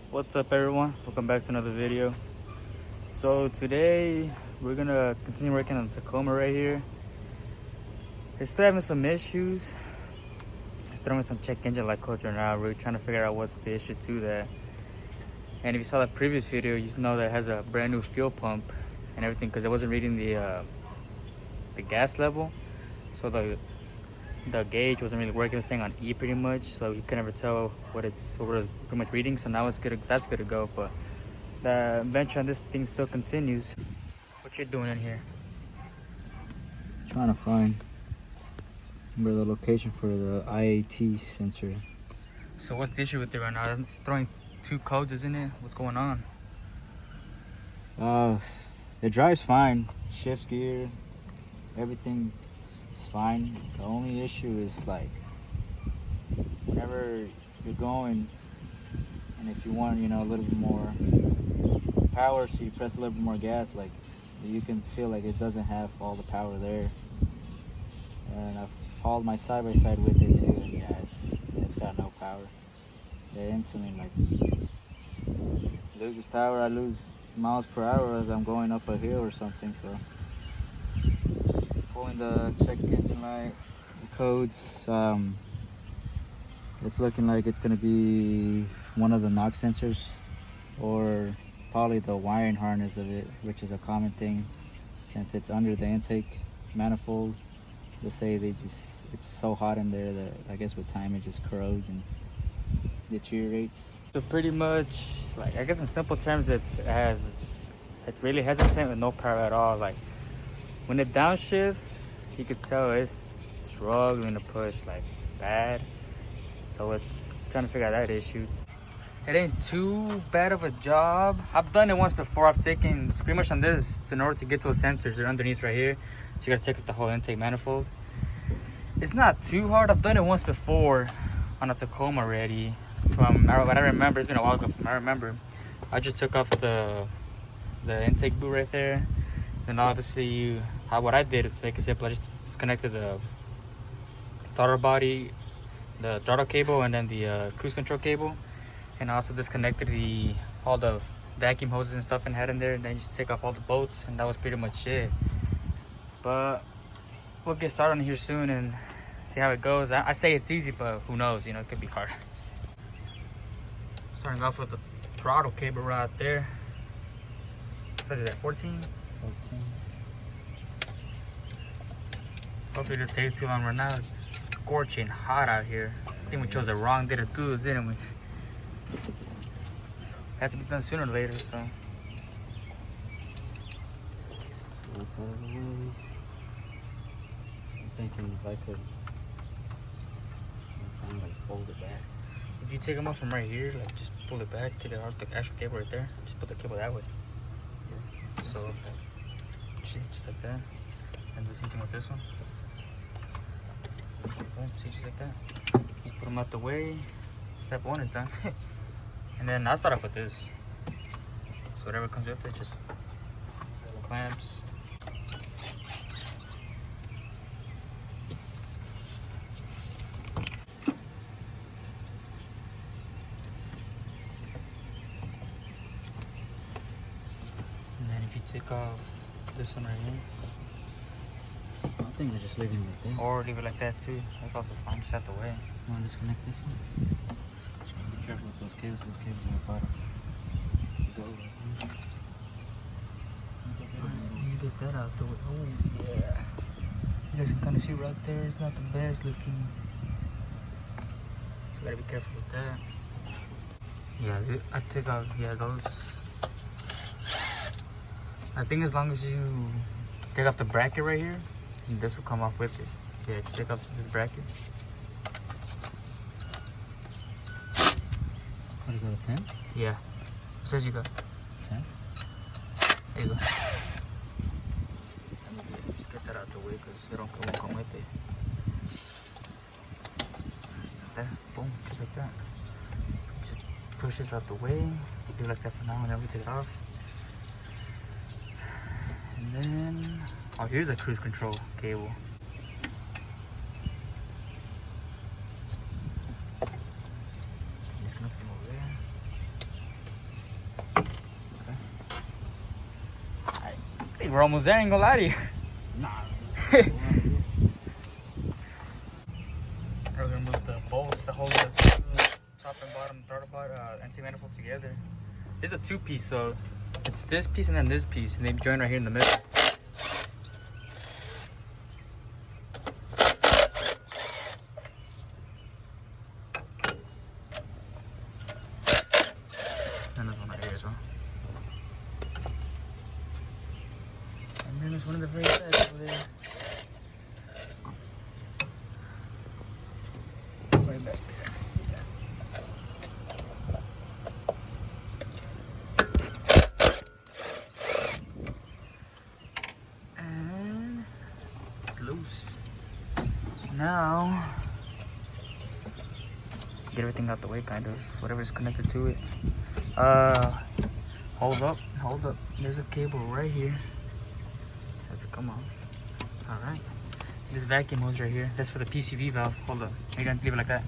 What's up, everyone? Welcome back to another video. So today we're gonna continue working on the Tacoma right here. It's still having some issues. It's throwing some check engine light culture now. We're trying to figure out what's the issue to that. And if you saw the previous video, you know that it has a brand new fuel pump and everything because it wasn't reading the gas level. So the gauge wasn't really working. It was staying on E pretty much, so you could never tell what it was pretty much reading. So now it's good. That's good to go. But the adventure on this thing still continues. What you doing in here? Trying to find the location for the IAT sensor. So what's the issue with it right now? It's throwing two codes, isn't it? What's going on? It drives fine, shifts gear, everything is fine. The only issue is like whenever you're going, and if you want, a little bit more power, so you press a little bit more gas, like you can feel like it doesn't have all the power there. And I've hauled my side-by-side with it too, and yeah, it's got no power. It instantly like loses power. I lose miles per hour as I'm going up a hill or something. So pulling the check engine light, the codes. It's looking like it's gonna be one of the knock sensors, or probably the wiring harness of it, which is a common thing since it's under the intake manifold. They say it's so hot in there that I guess with time it just corrodes and deteriorates. So pretty much, like I guess in simple terms, it's really hesitant with no power at all. Like when it downshifts, you could tell it's struggling to push like bad. So it's trying to figure out that issue. It ain't too bad of a job. I've done it once before. I've taken, it's pretty much on this, in order to get to the sensors, they're underneath right here. So you gotta check out the whole intake manifold. It's not too hard. I've done it once before on a Tacoma already. From what I remember, it's been a while ago. From what I remember, I just took off the intake boot right there. Then obviously, what I did to make it simple, I just disconnected the throttle body, the throttle cable, and then the cruise control cable. And I also disconnected all the vacuum hoses and stuff and had in there. And then you just take off all the bolts, and that was pretty much it. But we'll get started on here soon and see how it goes. I say it's easy, but who knows? It could be hard. Starting off with the throttle cable right there. Says it at 14. 14. Hopefully it doesn't take too long right now. It's scorching hot out here. I think we chose the wrong day to do this, didn't we? Had to be done sooner or later, so. So that's out of the way. So I'm thinking if I could fold it back. If you take them off from right here, like just pull it back, take it out the actual cable right there. Just put the cable that way. Yeah. So, just like that. And do the same thing with this one. Boom, see, just like that. Just put them out the way. Step one is done. And then I'll start off with this. So whatever comes with it, just clamps. And then if you take off this one right here, I think we're just leaving it like that. or leave it like that too, that's also fine, just out the way. You want to disconnect this one? So be careful with those cables. Those cables are the bottom. You get that out the way. Oh yeah. You guys can kind of see right there. It's not the best looking. So gotta be careful with that. Yeah, I took out those. I think as long as you take off the bracket right here, this will come off with it. Yeah, just take off this bracket. What is that, a 10? Yeah. What says you got? 10? There you go. Just get that out the way because it won't come with it. There, boom, just like that. Just push this out the way. Do it like that for now, and then we take it off. And then, oh, here's a cruise control cable. Just gonna put them over there. Hey, we're almost there, I ain't gonna lie to you. Nah. We're gonna remove the bolts that hold the top and bottom throttle anti-manifold together. This is a two-piece, so it's this piece and then this piece, and they join right here in the middle. And this one right here as well. And then there's one of the very sides over there. Right back there. And it's loose. Now, get everything out the way, kind of. Whatever's connected to it. Hold up. There's a cable right here. Has to come off. Alright. This vacuum hose right here. That's for the PCV valve. Hold up. Are you gonna leave it like that?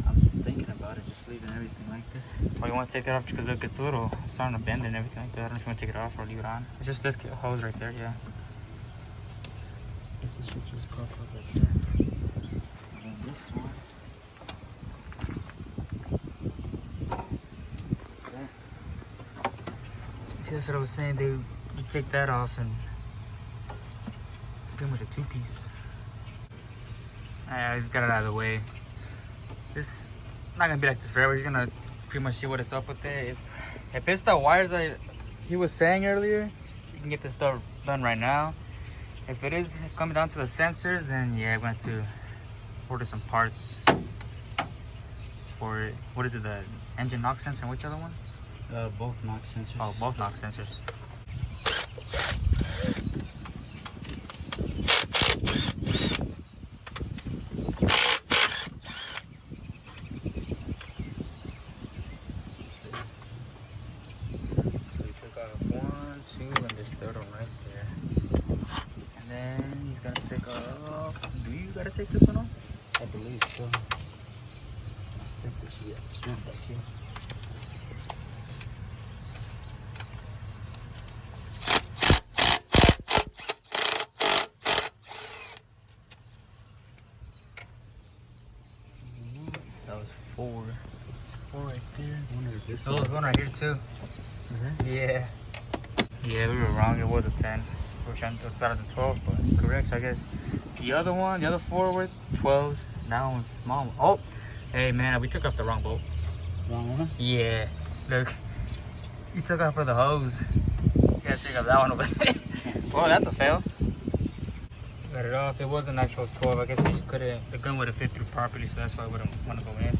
I'm thinking about it, just leaving everything like this. Oh, you want to take it off because look, it's a little starting to bend and everything like that. I don't know if you want to take it off or leave it on. It's just this hose right there, yeah. This should just pop up like that. And then this one. See, that's what I was saying. You take that off and it's pretty much a two-piece. I just got it out of the way. This is not gonna be like this forever. He's gonna pretty much see what it's up with it. If it's the wires that he was saying earlier, you can get this stuff done right now. If it is coming down to the sensors, then yeah, I'm going to order some parts for it. What is it, the engine knock sensor and which other one? Both knock sensors. Oh, both knock sensors. So we took off 1, 2, and this third one right there. And then he's gonna take off. Do you gotta take this one off? I believe so. I think there's a snap back here. That was 4. 4 right there. This Oh, there's one right here too. Yeah. Yeah, we were wrong. It was a 10. We were trying to put it as a 12, but correct. So I guess the other 4 were 12s. That one's small. Oh, hey man, we took off the wrong bolt. Wrong one? Yeah. Look, you took off for the hose. You gotta take off that one over there. Well, that's a fail. Got it off. It was an actual 12. I guess we couldn't. The gun would have fit through properly, so that's why I wouldn't want to go in.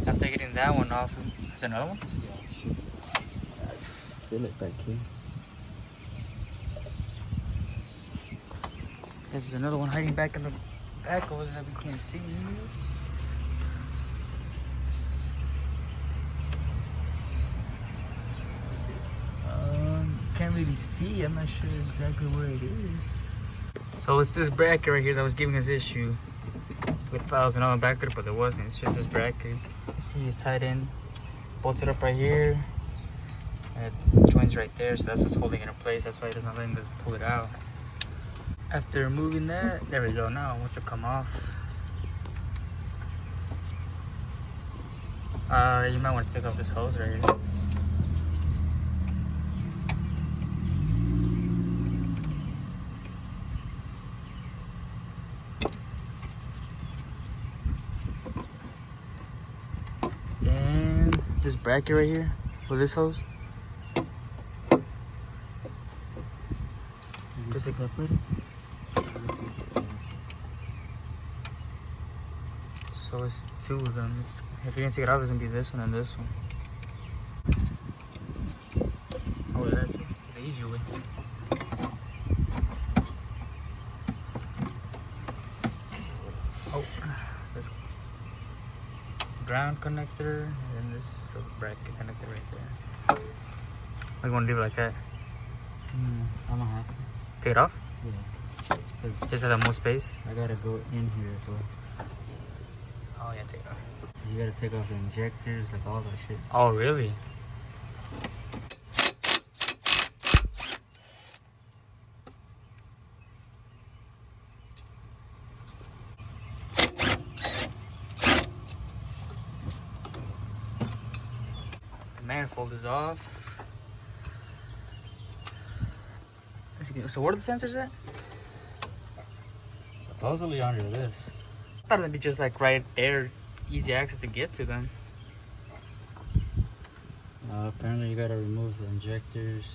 After getting that one off, is there another one? Yeah, shoot. Let's fill it back here. This is another one hiding back in the back over there that we can't see. Can't really see. I'm not sure exactly where it is. So it's this bracket right here that was giving us issue. We thought there was another back there, but there wasn't. It's just this bracket. You see it's tied in, bolted up right here. And it joins right there, so that's what's holding it in place. That's why it doesn't letting us pull it out. After removing that, there we go. Now it wants to come off. You might want to take off this hose right here. And this bracket right here with this hose. Just like that. So it's 2 of them. If you're gonna take it off, it's gonna be this one and this one. Oh, that's the easy way. Oh, this ground connector and this bracket connector right there. You wanna leave it like that? I don't have to. Take it off? Yeah. Just have more space. I gotta go in here as well. Oh yeah, take it off. You gotta take off the injectors, like all that shit. Oh really? manifold is off. So where are the sensors at? Supposedly under this. I thought it'd be just like right there, easy access to get to them. Apparently you gotta remove the injectors.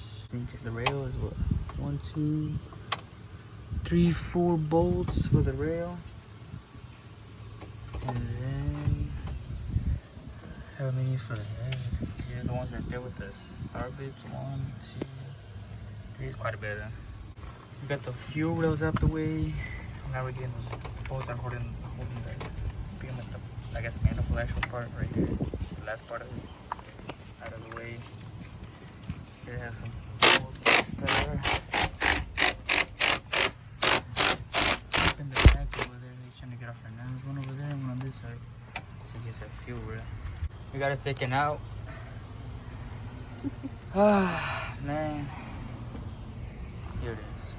The rail is what? 1, 2, 3, 4 bolts for the rail. And then how many for the head? See the ones right there with the star bits? 1, 2, 3. It's quite a bit of them. We got the fuel rails out the way. Now we're getting those bolts that holding the pretty much the, I guess, manifold actual part right here. The last part of it out of the way. Here it has some bolts that are up in the back over there. He's trying to get off right now. There's one over there and one on this side. So here's that fuel rail. We got it taken out. Ah, man. Here it is.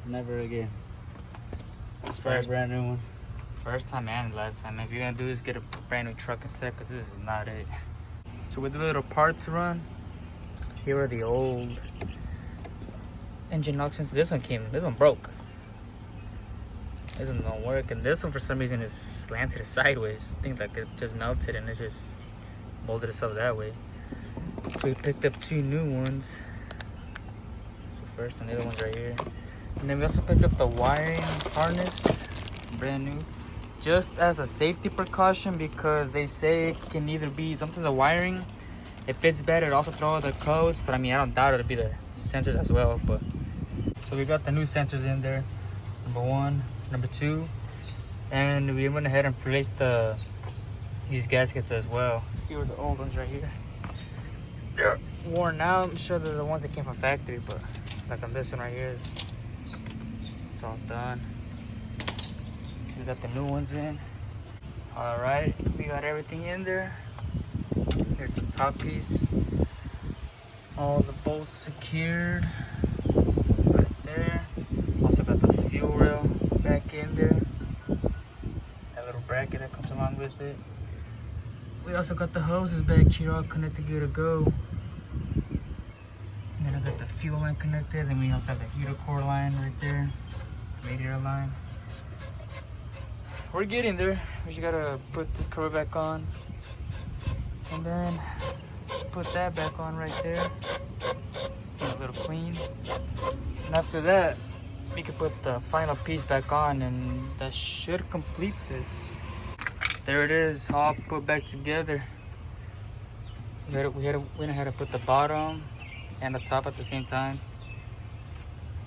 Never again. Let's try a brand new one. First time and last time. If you're gonna do this, get a brand new truck instead, because this is not it. So with the little parts run, here are the old engine knock sensors. This one broke. This one don't work, and this one for some reason is slanted sideways. I think like it just melted and it's just molded itself that way. So we picked up 2 new ones. So first and the other one's right here. And then we also picked up the wiring harness, brand new, just as a safety precaution, because they say it can either be something the wiring, it fits better, it also throw the codes, but I mean I don't doubt it'll be the sensors as well. But so we got the new sensors in there, number 1, number 2, and we went ahead and replaced these gaskets as well. Here are the old ones right here. They're worn out. I'm sure they're the ones that came from factory, but like on this one right here, it's all done. So we got the new ones in. All right, we got everything in there. Here's the top piece. All the bolts secured right there. Also got the fuel rail back in there. That little bracket that comes along with it. We also got the hoses back here all connected, good to go. And then I got the fuel line connected, and we also have the heater core line right there, radiator line. We're getting there. We just gotta put this cover back on, and then put that back on right there. It's a little clean. And after that, we can put the final piece back on, and that should complete this. There it is, all put back together. We went ahead and put the bottom and the top at the same time.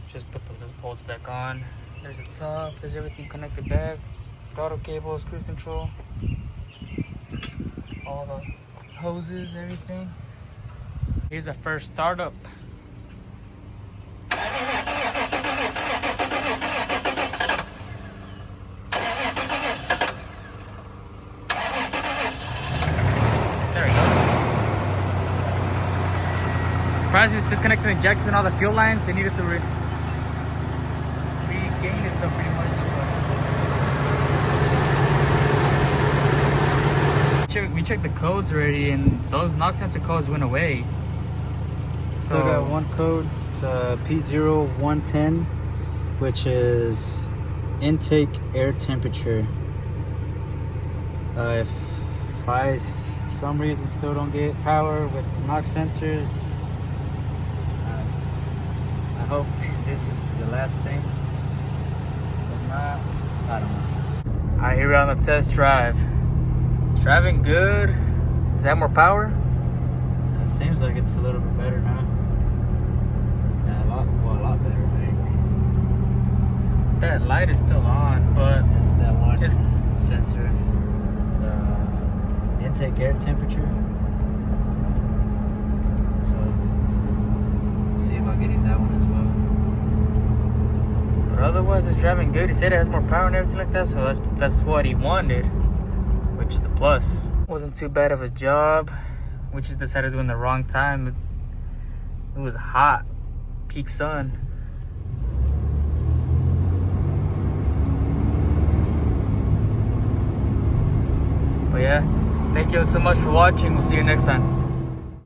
Just put those bolts back on. There's the top, there's everything connected back. Throttle cables, cruise control, all the hoses, everything. Here's the first startup. Surprised we disconnected the injectors and all the fuel lines. They needed to regain itself pretty much. We checked the codes already, and those knock sensor codes went away. So we got one code, it's P0110, which is intake air temperature. If I, for some reason, still don't get power with the knock sensors, I hope this is the last thing. If not, I don't know. Alright, here we're on the test drive. Driving good. Does that have more power? It seems like it's a little bit better now. Yeah, a lot better, right? That light is still on, but it's that one sensor. The intake air temperature. So, see about getting that one as well. But otherwise, it's driving good. He said it has more power and everything like that, so that's what he wanted, which is the plus. Wasn't too bad of a job. We just decided to do it in the wrong time. It was hot, peak sun. yeah. Thank you so much for watching. We'll see you next time.